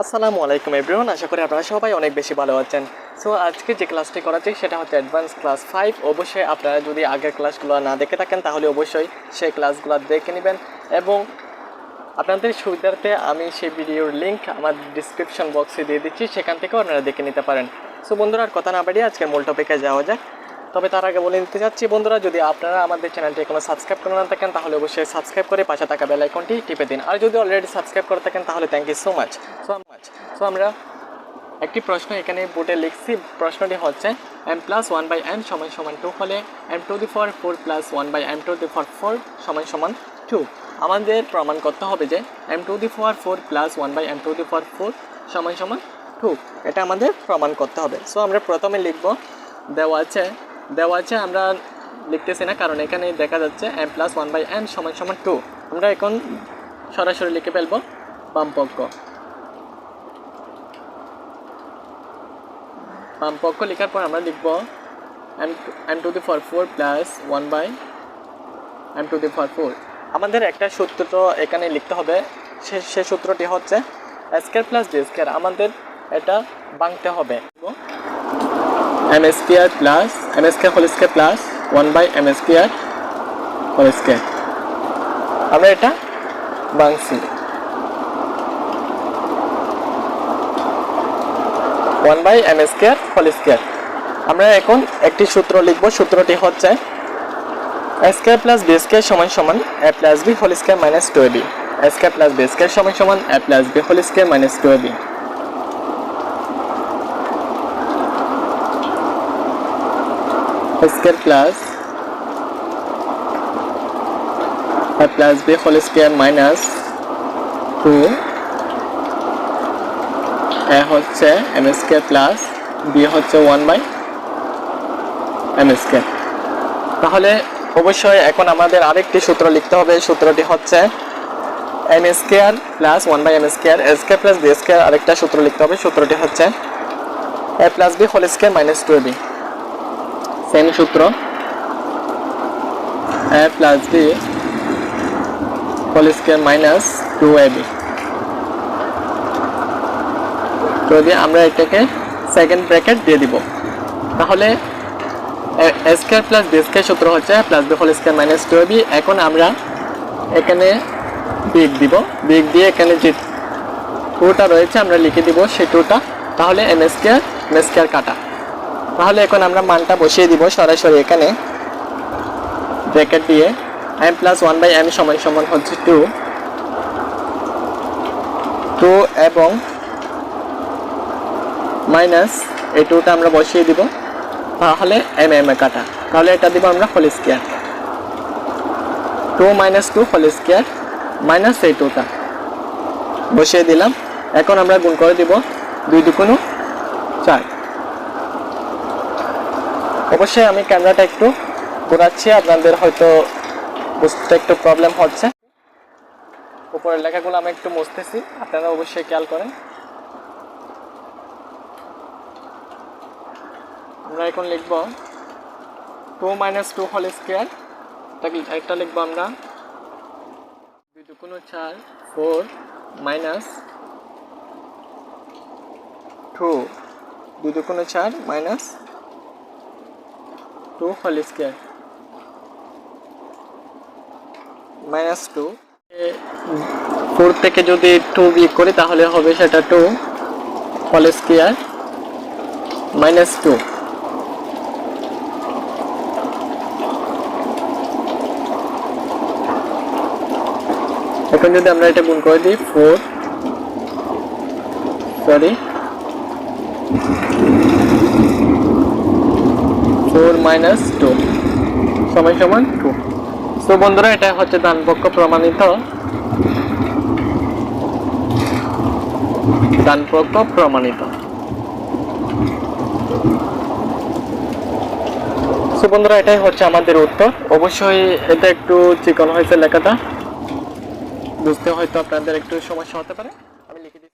আসসালামু আলাইকুম এভরিওয়ান, আশা করি আপনারা সবাই অনেক বেশি ভালো আছেন। সো আজকে যে ক্লাসটি করাচ্ছি সেটা হচ্ছে অ্যাডভান্স ক্লাস 5। অবশ্যই আপনারা যদি আগের ক্লাসগুলো না দেখে থাকেন তাহলে অবশ্যই সেই ক্লাসগুলো দেখে নেবেন, এবং আপনাদের সুবিধার্থে আমি সেই ভিডিওর লিঙ্ক আমার ডিসক্রিপশন বক্সে দিয়ে দিচ্ছি, সেখান থেকেও আপনারা দেখে নিতে পারেন। সো বন্ধুরা, আর কথা না বাড়িয়ে আজকের মূল টপিকে যাওয়া যাক। তবে তার আগে বলে নিতে চাচ্ছি বন্ধুরা, যদি আপনারা আমাদের চ্যানেলটি এখনো সাবস্ক্রাইব করে না থাকেন তাহলে অবশ্যই সাবস্ক্রাইব করে পাশে থাকা বেল আইকনটি টিপে দিন, আর যদি অলরেডি সাবস্ক্রাইব করে থাকেন তাহলে thank you so much. So আমরা একটি প্রশ্ন এখানে বোর্ডে লিখছি। প্রশ্নটি হচ্ছে m+1/m = 2 হলে m⁴ + 1/m⁴ = 2। আমাদের প্রমাণ করতে হবে যে m⁴ + 1/m⁴ = 2। এটা আমাদের প্রমাণ করতে হবে। সো আমরা প্রথমে লিখব, দেওয়া আছে আমরা লিখতেছি না কারণ এখানে দেখা যাচ্ছে m+1/m = 2। আমরা এখন সরাসরি লিখে ফেলব বামপক্ষ লেখার পর আমরা লিখব m⁴ + 1/m⁴। আমাদের একটা সূত্র এখানে লিখতে হবে, সে সূত্রটি হচ্ছে a² + b²। আমাদের এটা ভাঙতে হবে, m² + 1/m²²। আমরা এটা ভাঙছি 1/m²²। আমরা এখন একটি সূত্র লিখব, সূত্রটি হচ্ছে a² + b² = a + b² - 2ab। a² + b² = a + b² - 2ab। a² + a + b² - 2, a হচ্ছে m² + b হচ্ছে 1/m²। তাহলে অবশ্যই এখন আমাদের আরেকটি সূত্র লিখতে হবে, সূত্রটি হচ্ছে m² + 1/m²। a² + b² আরেকটা সূত্র লিখতে হবে, সূত্রটি হচ্ছে a + b² - 2ab। সেম সূত্র, a + b² - 2ab। যদি আমরা এটাকে সেকেন্ড ব্র্যাকেট দিয়ে দিব, তাহলে a² + b² সূত্র হচ্ছে a + b² - 2ab। এখন আমরা এখানে বিগ দিব, বিগ দিয়ে এখানে যে 2টা রয়েছে আমরা লিখে দিব সেই 2টা, তাহলে m² কাটা। তাহলে এখন আমরা মানটা বসিয়ে দিব সরাসরি এখানে ব্র্যাকেট দিয়ে। m + 1/m = হচ্ছে 2 এবং মাইনাস এই 2টা আমরা বসিয়ে দিব, তাহলে m কাটা। তাহলে এটা দিব আমরা whole square, 2 - 2 whole square minus এই 2টা বসিয়ে দিলাম। এখন আমরা গুণ করে দিব 2 × 2 = 4। অবশ্যই আমি ক্যামেরাটা একটু ঘোরাচ্ছি, আপনাদের হয়তো বুঝতে একটু প্রবলেম হচ্ছে। উপরের লেখাগুলো আমি একটু মুছতেছি, আপনারা অবশ্যই খেয়াল করেন। আমরা এখন লিখব 2 - 2 হোল স্কয়ার, একটা লিখব আমরা 2 × 2 = 4 4 minus 2 2 × 2 = 4 minus 2 whole square minus 2। 4 থেকে যদি 2 বিয়োগ করি তাহলে হবে সেটা 2 হোল স্কয়ার মাইনাস 2। এখন যদি আমরা এটা গুণ করে দিই 4 - 2 = 2। সো বন্ধুরা, এটা হচ্ছে ডানপক্ষ প্রমাণিত। সো বন্ধুরা, এটাই হচ্ছে আমাদের উত্তর। অবশ্যই এটা একটু চিকন হয়েছে লেখাটা, বুঝতে হয়তো আপনাদের একটু সমস্যা হতে পারে।